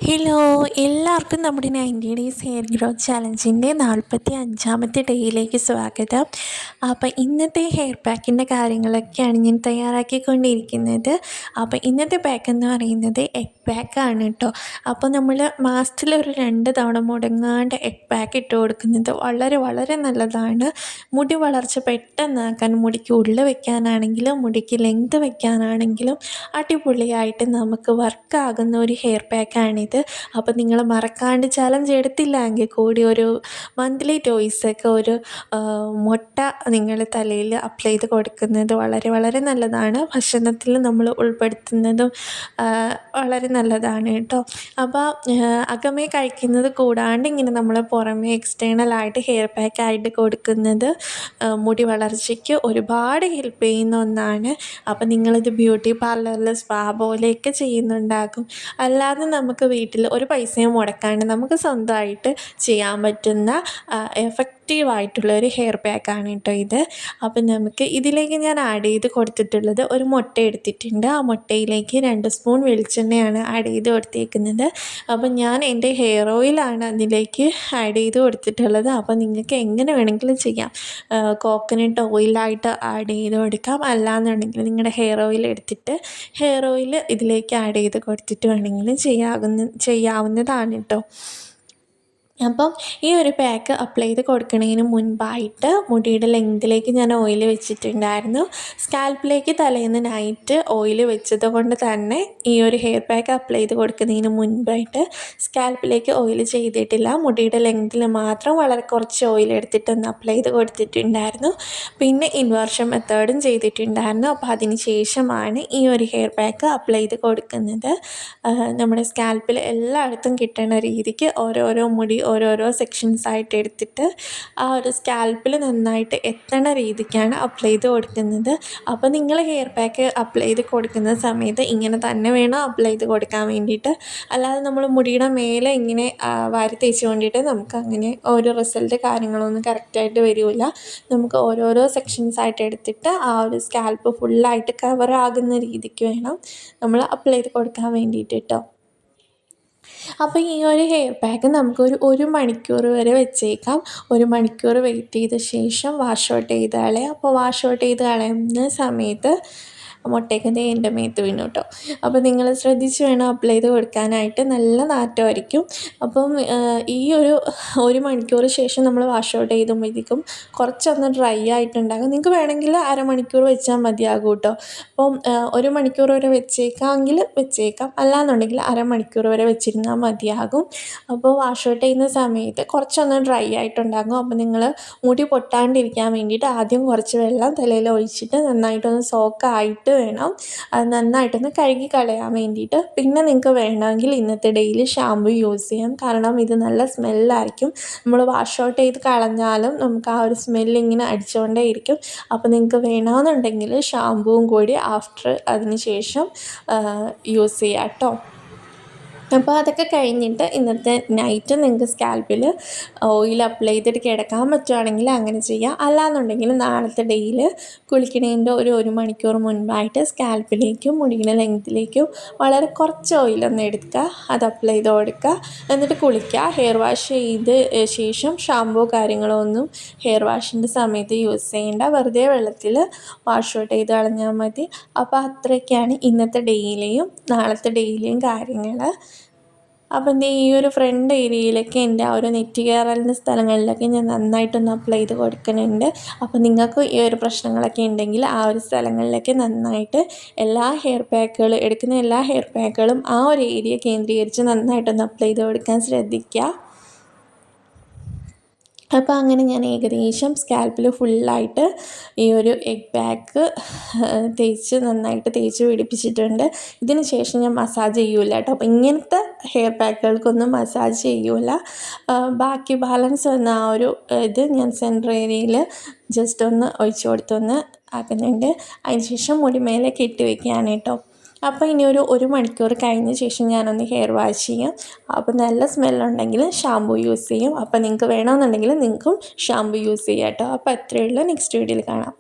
Hello, എല്ലാവർക്കും നമ്മുടെ 90 days hair growth ചാലഞ്ചിൻ്റെ 45ാമത്തെ ഡേയിലേക്ക് സ്വാഗതം. അപ്പോൾ ഇന്നത്തെ ഹെയർ പാക്കിൻ്റെ കാര്യങ്ങളൊക്കെയാണ് ഞാൻ തയ്യാറാക്കിക്കൊണ്ടിരിക്കുന്നത്. അപ്പോൾ ഇന്നത്തെ പാക്ക് എന്ന് പറയുന്നത് എഗ് പാക്കാണ് കേട്ടോ. അപ്പോൾ നമ്മൾ മാസത്തിലൊരു 2 തവണ മുടങ്ങാണ്ട് എഗ് പാക്ക് ഇട്ട് കൊടുക്കുന്നത് വളരെ വളരെ നല്ലതാണ്. മുടി വളർച്ച പെട്ടെന്നാക്കാൻ, മുടിക്ക് ഉള്ളിൽ വയ്ക്കാനാണെങ്കിലും മുടിക്ക് ലെങ്ത് വയ്ക്കാനാണെങ്കിലും അടിപൊളിയായിട്ട് നമുക്ക് വർക്കാകുന്ന ഒരു ഹെയർ പാക്കാണിത്. അപ്പോൾ നിങ്ങൾ മറക്കാണ്ട് ചലഞ്ച് എടുത്തില്ല എങ്കിൽ കൂടി ഒരു മന്ത്ലി ടോയ്സൊക്കെ ഒരു മുട്ട നിങ്ങൾ തലയിൽ അപ്ലൈ ചെയ്ത് കൊടുക്കുന്നത് വളരെ വളരെ നല്ലതാണ്. ഭക്ഷണത്തിൽ നമ്മൾ ഉൾപ്പെടുത്തുന്നതും വളരെ നല്ലതാണ് കേട്ടോ. അപ്പോൾ അകമേ കഴിക്കുന്നത് കൂടാണ്ട് ഇങ്ങനെ നമ്മൾ പുറമേ എക്സ്റ്റേണലായിട്ട് ഹെയർ പാക്കായിട്ട് കൊടുക്കുന്നത് മുടി വളർച്ചയ്ക്ക് ഒരുപാട് ഹെൽപ്പ് ചെയ്യുന്ന ഒന്നാണ്. അപ്പോൾ നിങ്ങളിത് ബ്യൂട്ടി പാർലറിൽ സ്പാ പോലെയൊക്കെ ചെയ്യുന്നുണ്ടാകും. അല്ലാതെ നമുക്ക് വീട്ടിൽ ഒരു പൈസയും മുടക്കാണ്ട് നമുക്ക് സ്വന്തമായിട്ട് ചെയ്യാൻ പറ്റുന്ന എഫക്റ്റീവായിട്ടുള്ളൊരു ഹെയർ പാക്കാണ് കേട്ടോ ഇത്. അപ്പം നമുക്ക് ഇതിലേക്ക് ഞാൻ ആഡ് ചെയ്ത് കൊടുത്തിട്ടുള്ളത് ഒരു മുട്ട എടുത്തിട്ടുണ്ട്. ആ മുട്ടയിലേക്ക് 2 സ്പൂൺ വെളിച്ചെണ്ണയാണ് ആഡ് ചെയ്ത് കൊടുത്തേക്കുന്നത്. അപ്പം ഞാൻ എൻ്റെ ഹെയർ ഓയിലാണ് അതിലേക്ക് ആഡ് ചെയ്ത് കൊടുത്തിട്ടുള്ളത്. അപ്പോൾ നിങ്ങൾക്ക് എങ്ങനെ വേണമെങ്കിലും ചെയ്യാം. കോക്കനട്ട് ഓയിലായിട്ട് ആഡ് ചെയ്ത് കൊടുക്കാം. അല്ലാന്നുണ്ടെങ്കിൽ നിങ്ങളുടെ ഹെയർ ഓയിൽ എടുത്തിട്ട് ഹെയർ ഓയിൽ ഇതിലേക്ക് ആഡ് ചെയ്ത് കൊടുത്തിട്ട് വേണമെങ്കിലും ചെയ്യാവുന്നതാണ് കേട്ടോ. അപ്പം ഈ ഒരു പാക്ക് അപ്ലൈ ചെയ്ത് കൊടുക്കുന്നതിന് മുൻപായിട്ട് മുടിയുടെ ലെങ്തിലേക്ക് ഞാൻ ഓയിൽ വെച്ചിട്ടുണ്ടായിരുന്നു. സ്കാൽപ്പിലേക്ക് തലേന്ന് നൈറ്റ് ഓയിൽ വെച്ചത് കൊണ്ട് തന്നെ ഈ ഒരു ഹെയർ പാക്ക് അപ്ലൈ ചെയ്ത് കൊടുക്കുന്നതിന് മുൻപായിട്ട് സ്കാൽപ്പിലേക്ക് ഓയിൽ ചെയ്തിട്ടില്ല. മുടിയുടെ ലെങ്തിൽ മാത്രം വളരെ കുറച്ച് ഓയിൽ എടുത്തിട്ടൊന്ന് അപ്ലൈ ചെയ്ത് കൊടുത്തിട്ടുണ്ടായിരുന്നു. പിന്നെ ഇൻവേർഷൻ മെത്തേഡും ചെയ്തിട്ടുണ്ടായിരുന്നു. അപ്പോൾ അതിന് ശേഷമാണ് ഈ ഒരു ഹെയർ പാക്ക് അപ്ലൈ ചെയ്ത് കൊടുക്കുന്നത്. നമ്മുടെ സ്കാൽപ്പിൽ എല്ലായിടത്തും കിട്ടുന്ന രീതിക്ക് ഓരോരോ മുടി ഓരോരോ സെക്ഷൻസായിട്ട് എടുത്തിട്ട് ആ ഒരു സ്കാൽപ്പിൽ നന്നായിട്ട് എത്തണ രീതിക്കാണ് അപ്ലൈ ചെയ്ത് കൊടുക്കുന്നത്. അപ്പോൾ നിങ്ങൾ ഹെയർ പാക്ക് അപ്ലൈ ചെയ്ത് കൊടുക്കുന്ന സമയത്ത് ഇങ്ങനെ തന്നെ വേണം അപ്ലൈ ചെയ്ത് കൊടുക്കാൻ വേണ്ടിയിട്ട്. അല്ലാതെ നമ്മൾ മുടിയുടെ മേലെ ഇങ്ങനെ വാരി തേച്ച് കൊണ്ടിട്ട് നമുക്ക് അങ്ങനെ ഒരു റിസൾട്ട് കാര്യങ്ങളൊന്നും കറക്റ്റായിട്ട് വരില്ല. നമുക്ക് ഓരോരോ സെക്ഷൻസായിട്ട് എടുത്തിട്ട് ആ ഒരു സ്കാൽപ്പ് ഫുള്ളായിട്ട് കവർ ആകുന്ന രീതിക്ക് വേണം നമ്മൾ അപ്ലൈ ചെയ്ത് കൊടുക്കാൻ വേണ്ടിയിട്ട് കേട്ടോ. അപ്പോൾ ഈ ഒരു ഹെയർ പാക്ക് നമുക്കൊരു 1 മണിക്കൂർ വരെ വെച്ചേക്കാം. 1 മണിക്കൂർ വെയിറ്റ് ചെയ്ത ശേഷം വാഷ് ഔട്ട് ചെയ്ത് കളയാം. അപ്പോൾ വാഷ് ഔട്ട് ചെയ്ത് കളയുന്ന സമയത്ത് മുട്ടയൊക്കെ എൻ്റെ മേത്ത് വീണു കേട്ടോ. അപ്പോൾ നിങ്ങൾ ശ്രദ്ധിച്ച് വേണം അപ്ലൈ ചെയ്ത് കൊടുക്കാനായിട്ട്. നല്ല നാറ്റമായിരിക്കും. അപ്പം ഈ ഒരു 1 മണിക്കൂർ ശേഷം നമ്മൾ വാഷ് ഔട്ട് ചെയ്തുമ്പോഴത്തേക്കും കുറച്ചൊന്ന് ഡ്രൈ ആയിട്ടുണ്ടാകും. നിങ്ങൾക്ക് വേണമെങ്കിൽ അരമണിക്കൂർ വെച്ചാൽ മതിയാകും കേട്ടോ. അപ്പം 1 മണിക്കൂർ വരെ വെച്ചേക്കാമെങ്കിൽ വെച്ചേക്കാം. അല്ലാന്നുണ്ടെങ്കിൽ അരമണിക്കൂർ വരെ വെച്ചിരുന്നാൽ മതിയാകും. അപ്പോൾ വാഷ് ഔട്ട് ചെയ്യുന്ന സമയത്ത് കുറച്ചൊന്ന് ഡ്രൈ ആയിട്ടുണ്ടാകും. അപ്പോൾ നിങ്ങൾ മുടി പൊട്ടാണ്ടിരിക്കാൻ വേണ്ടിയിട്ട് ആദ്യം കുറച്ച് വെള്ളം തലയിൽ ഒഴിച്ചിട്ട് നന്നായിട്ടൊന്ന് സോക്കായിട്ട് വേണം അത് നന്നായിട്ടൊന്ന് കഴുകി കളയാൻ വേണ്ടിയിട്ട്. പിന്നെ നിങ്ങൾക്ക് വേണമെങ്കിൽ ഇന്നത്തെ ഡെയിലി ഷാമ്പു യൂസ് ചെയ്യാം. കാരണം ഇത് നല്ല സ്മെല്ലായിരിക്കും. നമ്മൾ വാഷ് ഔട്ട് ചെയ്ത് കളഞ്ഞാലും നമുക്ക് ആ ഒരു സ്മെല്ലിങ്ങനെ അടിച്ചുകൊണ്ടേ ഇരിക്കും. അപ്പോൾ നിങ്ങൾക്ക് വേണമെന്നുണ്ടെങ്കിൽ ഷാമ്പുവും കൂടി ആഫ്റ്റർ അതിന് ശേഷം യൂസ് ചെയ്യാം കേട്ടോ. അപ്പോൾ അതൊക്കെ കഴിഞ്ഞിട്ട് ഇന്നത്തെ നൈറ്റ് നിങ്ങൾക്ക് സ്കാൽപ്പിൽ ഓയിൽ അപ്ലൈ ചെയ്തിട്ട് കിടക്കാൻ പറ്റുവാണെങ്കിൽ അങ്ങനെ ചെയ്യാം. അല്ലാന്നുണ്ടെങ്കിൽ നാളത്തെ ഡേയിൽ കുളിക്കണേൻ്റെ ഒരു 1 മണിക്കൂർ മുൻപായിട്ട് സ്കാൽപ്പിലേക്കും മുടിയുടെ ലെങ്ത്തിലേക്കും വളരെ കുറച്ച് ഓയിലൊന്ന് എടുക്കുക, അത് അപ്ലൈ ചെയ്ത് കൊടുക്കുക, എന്നിട്ട് കുളിക്കുക. ഹെയർ വാഷ് ചെയ്ത് ശേഷം ഷാമ്പൂ കാര്യങ്ങളോ ഒന്നും ഹെയർ വാഷിൻ്റെ സമയത്ത് യൂസ് ചെയ്യേണ്ട. വെറുതെ വെള്ളത്തിൽ വാഷ് ഔട്ട് ചെയ്ത് കളഞ്ഞാൽ മതി. അപ്പോൾ അത്രയൊക്കെയാണ് ഇന്നത്തെ ഡെയിലിയും നാളത്തെ ഡെയിലിയും കാര്യങ്ങൾ. അപ്പം എൻ്റെ ഈ ഒരു ഫ്രണ്ട് ഏരിയയിലൊക്കെ എൻ്റെ ആ ഒരു നെറ്റ് കയറലിൻ്റെ സ്ഥലങ്ങളിലൊക്കെ ഞാൻ നന്നായിട്ടൊന്ന് അപ്ലൈ ചെയ്ത് കൊടുക്കുന്നുണ്ട്. അപ്പോൾ നിങ്ങൾക്ക് ഈ ഒരു പ്രശ്നങ്ങളൊക്കെ ഉണ്ടെങ്കിൽ ആ ഒരു സ്ഥലങ്ങളിലൊക്കെ നന്നായിട്ട് എടുക്കുന്ന എല്ലാ ഹെയർ പാക്കുകളും ആ ഒരു ഏരിയ കേന്ദ്രീകരിച്ച് നന്നായിട്ടൊന്ന് അപ്ലൈ ചെയ്ത് കൊടുക്കാൻ ശ്രദ്ധിക്കുക. അപ്പോൾ അങ്ങനെ ഞാൻ ഏകദേശം സ്കാൽപ്പിൽ ഫുള്ളായിട്ട് ഈ ഒരു എഗ് പാക്ക് നന്നായിട്ട് തേച്ച് പിടിപ്പിച്ചിട്ടുണ്ട്. ഇതിന് ശേഷം ഞാൻ മസാജ് ചെയ്യൂല കേട്ടോ. അപ്പോൾ ഇങ്ങനത്തെ ഹെയർ പാക്കുകൾക്കൊന്നും മസാജ് ചെയ്യൂല. ബാക്കി ബാലൻസ് വന്ന ആ ഒരു ഇത് ഞാൻ സെൻറ്റർ ഏരിയയിൽ ജസ്റ്റ് ഒന്ന് ഒഴിച്ചു കൊടുത്തൊന്ന് ആക്കുന്നുണ്ട്. അതിന് ശേഷം മുടി മേലെ കെട്ടി വയ്ക്കുകയാണ് കേട്ടോ. അപ്പോൾ ഇനി ഒരു 1 മണിക്കൂർ കഴിഞ്ഞ ശേഷം ഞാനൊന്ന് ഹെയർ വാഷ് ചെയ്യാം. അപ്പോൾ നല്ല സ്മെല്ലുണ്ടെങ്കിൽ ഷാമ്പു യൂസ് ചെയ്യും. അപ്പോൾ നിങ്ങൾക്ക് വേണമെന്നുണ്ടെങ്കിൽ നിങ്ങൾക്കും ഷാമ്പു യൂസ് ചെയ്യാം കേട്ടോ. അപ്പോൾ അത്രയേ ഉള്ളൂ. നെക്സ്റ്റ് വീഡിയോയിൽ കാണാം.